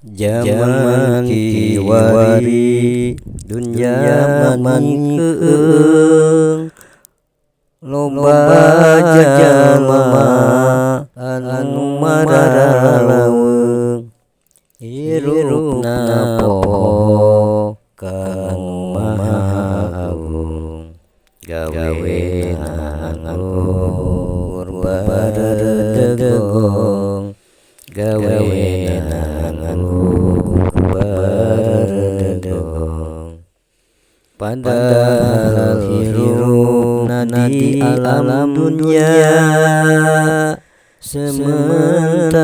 Zaman kiwari dunya manikeung loba jalma anu maralaweung hirupna poho kang maha agung gawena nganggur baredegong gawena baredegong padahal hirupna di alam dunia sementara